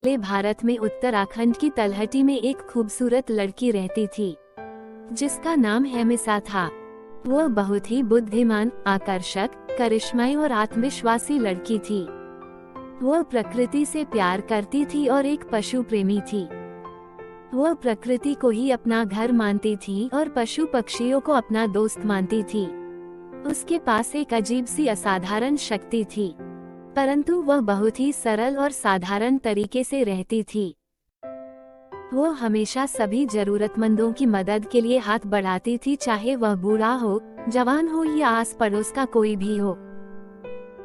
ले भारत में उत्तराखंड की तलहटी में एक खूबसूरत लड़की रहती थी जिसका नाम हेमिसा था। वह बहुत ही बुद्धिमान, आकर्षक, करिश्माई और आत्मविश्वासी लड़की थी। वह प्रकृति से प्यार करती थी और एक पशु प्रेमी थी। वह प्रकृति को ही अपना घर मानती थी और पशु पक्षियों को अपना दोस्त मानती थी। उसके पास एक अजीब सी असाधारण शक्ति थी, परंतु वह बहुत ही सरल और साधारण तरीके से रहती थी। वो हमेशा सभी जरूरतमंदों की मदद के लिए हाथ बढ़ाती थी, चाहे वह बूढ़ा हो, जवान हो या आस पड़ोस का कोई भी हो।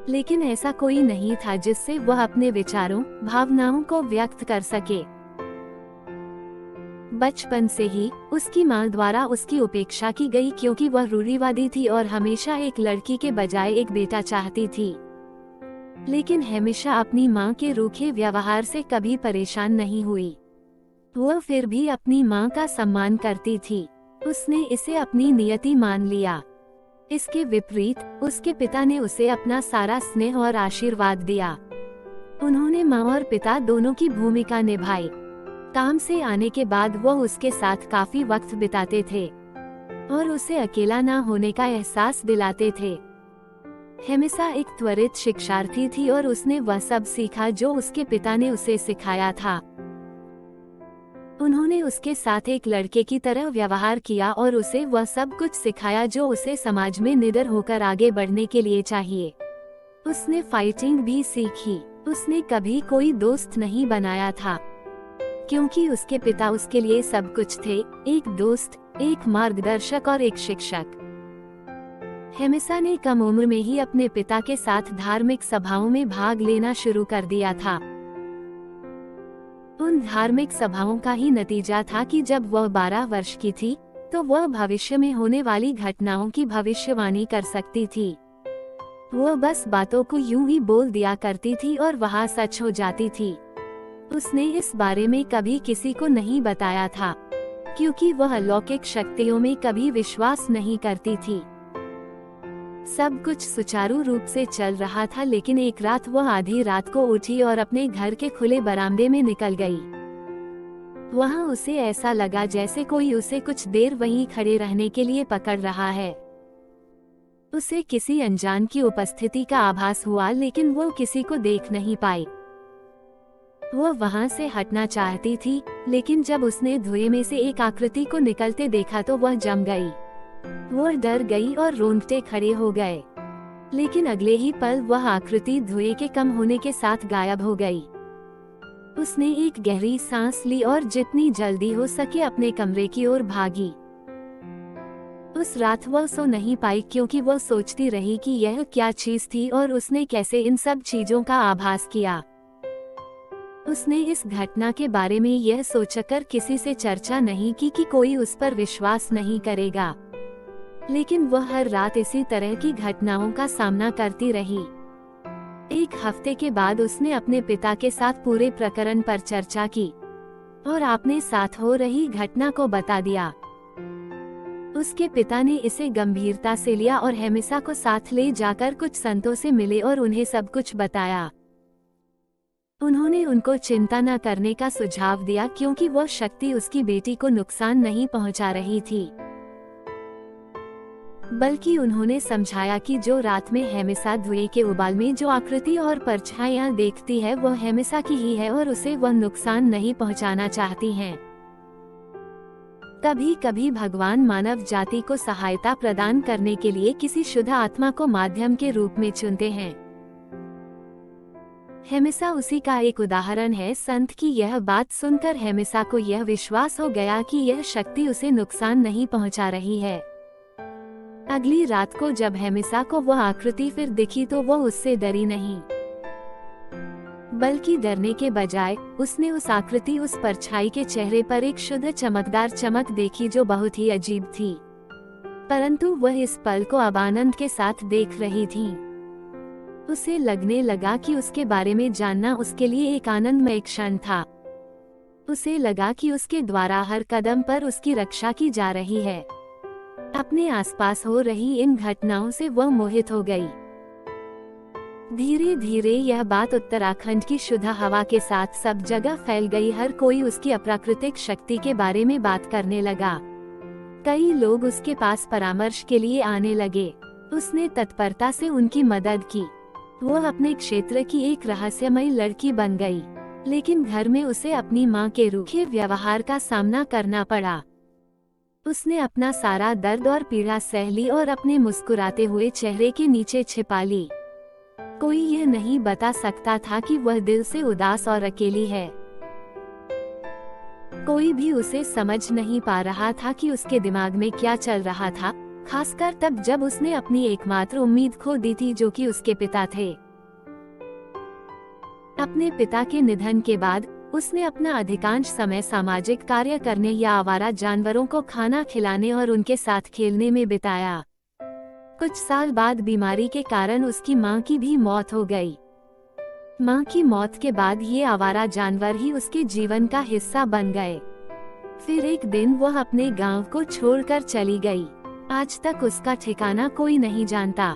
लेकिन ऐसा कोई नहीं था जिससे वह अपने विचारों, भावनाओं को व्यक्त कर सके। बचपन से ही उसकी माँ द्वारा उसकी उपेक्षा की गई, क्योंकि वह रूढ़िवादी थी और हमेशा एक लड़की के बजाय एक बेटा चाहती थी। लेकिन हेमिसा अपनी माँ के रूखे व्यवहार से कभी परेशान नहीं हुई। वह फिर भी अपनी माँ का सम्मान करती थी। उसने इसे अपनी नियति मान लिया। इसके विपरीत उसके पिता ने उसे अपना सारा स्नेह और आशीर्वाद दिया। उन्होंने माँ और पिता दोनों की भूमिका निभाई। काम से आने के बाद वह उसके साथ काफी वक्त बिताते थे और उसे अकेला ना होने का एहसास दिलाते थे। हेमिसा एक त्वरित शिक्षार्थी थी और उसने वह सब सीखा जो उसके पिता ने उसे सिखाया था। उन्होंने उसके साथ एक लड़के की तरह व्यवहार किया और उसे वह सब कुछ सिखाया जो उसे समाज में निडर होकर आगे बढ़ने के लिए चाहिए। उसने फाइटिंग भी सीखी। उसने कभी कोई दोस्त नहीं बनाया था, क्योंकि उसके पिता उसके लिए सब कुछ थे, एक दोस्त, एक मार्गदर्शक और एक शिक्षक। हेमिसा ने कम उम्र में ही अपने पिता के साथ धार्मिक सभाओं में भाग लेना शुरू कर दिया था। उन धार्मिक सभाओं का ही नतीजा था कि जब वह 12 वर्ष की थी तो वह भविष्य में होने वाली घटनाओं की भविष्यवाणी कर सकती थी। वह बस बातों को यूं ही बोल दिया करती थी और वह सच हो जाती थी। उसने इस बारे में कभी किसी को नहीं बताया था, क्योंकि वह अलौकिक शक्तियों में कभी विश्वास नहीं करती थी। सब कुछ सुचारू रूप से चल रहा था, लेकिन एक रात वह आधी रात को उठी और अपने घर के खुले बरामदे में निकल गई। वहां उसे ऐसा लगा जैसे कोई उसे कुछ देर वहीं खड़े रहने के लिए पकड़ रहा है। उसे किसी अनजान की उपस्थिति का आभास हुआ, लेकिन वो किसी को देख नहीं पाई। वह वहां से हटना चाहती थी, लेकिन जब उसने धुएं में से एक आकृति को निकलते देखा तो वह जम गई। वह डर गई और रोंगटे खड़े हो गए, लेकिन अगले ही पल वह आकृति धुएं के कम होने के साथ गायब हो गई। उसने एक गहरी सांस ली और जितनी जल्दी हो सके अपने कमरे की ओर भागी। उस रात वह सो नहीं पाई, क्योंकि वह सोचती रही कि यह क्या चीज थी और उसने कैसे इन सब चीजों का आभास किया। उसने इस घटना के बारे में यह सोचकर किसी से चर्चा नहीं की कि कोई उस पर विश्वास नहीं करेगा, लेकिन वह हर रात इसी तरह की घटनाओं का सामना करती रही। एक हफ्ते के बाद उसने अपने पिता के साथ पूरे प्रकरण पर चर्चा की और अपने साथ हो रही घटना को बता दिया। उसके पिता ने इसे गंभीरता से लिया और हेमिसा को साथ ले जाकर कुछ संतों से मिले और उन्हें सब कुछ बताया। उन्होंने उनको चिंता न करने का सुझाव दिया, क्योंकि वह शक्ति उसकी बेटी को नुकसान नहीं पहुंचा रही थी, बल्कि उन्होंने समझाया कि जो रात में हेमिसा धुएं के उबाल में जो आकृति और परछाइयां देखती है वह हेमिसा की ही है और उसे वह नुकसान नहीं पहुंचाना चाहती हैं। कभी कभी भगवान मानव जाति को सहायता प्रदान करने के लिए किसी शुद्ध आत्मा को माध्यम के रूप में चुनते हैं। हेमिसा उसी का एक उदाहरण है। संत की यह बात सुनकर हेमिसा को यह विश्वास हो गया कि यह शक्ति उसे नुकसान नहीं पहुंचा रही है। अगली रात को जब हेमिसा को वह आकृति फिर दिखी तो वह उससे डरी नहीं, बल्कि डरने के बजाय उसने उस आकृति, उस परछाई के चेहरे पर एक शुद्ध चमकदार चमक देखी जो बहुत ही अजीब थी, परंतु वह इस पल को अब आनंद के साथ देख रही थी। उसे लगने लगा कि उसके बारे में जानना उसके लिए एक आनंदमय क्षण था। उसे लगा कि उसके द्वारा हर कदम पर उसकी रक्षा की जा रही है। अपने आसपास हो रही इन घटनाओं से वह मोहित हो गई। धीरे धीरे यह बात उत्तराखंड की शुद्ध हवा के साथ सब जगह फैल गई। हर कोई उसकी अप्राकृतिक शक्ति के बारे में बात करने लगा। कई लोग उसके पास परामर्श के लिए आने लगे। उसने तत्परता से उनकी मदद की। वह अपने क्षेत्र की एक रहस्यमयी लड़की बन गई, लेकिन घर में उसे अपनी मां के रूखे व्यवहार का सामना करना पड़ा। उसने अपना सारा दर्द और पीड़ा सह ली और अपने मुस्कुराते हुए चेहरे के नीचे छिपा ली। कोई यह नहीं बता सकता था कि वह दिल से उदास और अकेली है। कोई भी उसे समझ नहीं पा रहा था कि उसके दिमाग में क्या चल रहा था, खासकर तब जब उसने अपनी एकमात्र उम्मीद खो दी थी, जो कि उसके पिता थे। अपने पिता के निधन के बाद उसने अपना अधिकांश समय सामाजिक कार्य करने या आवारा जानवरों को खाना खिलाने और उनके साथ खेलने में बिताया। कुछ साल बाद बीमारी के कारण उसकी मां की भी मौत हो गई। मां की मौत के बाद ये आवारा जानवर ही उसके जीवन का हिस्सा बन गए। फिर एक दिन वह अपने गांव को छोड़कर चली गई। आज तक उसका ठिकाना कोई नहीं जानता,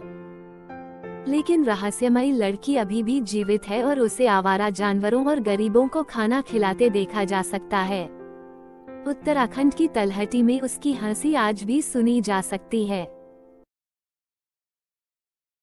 लेकिन रहस्यमयी लड़की अभी भी जीवित है और उसे आवारा जानवरों और गरीबों को खाना खिलाते देखा जा सकता है। उत्तराखंड की तलहटी में उसकी हंसी आज भी सुनी जा सकती है।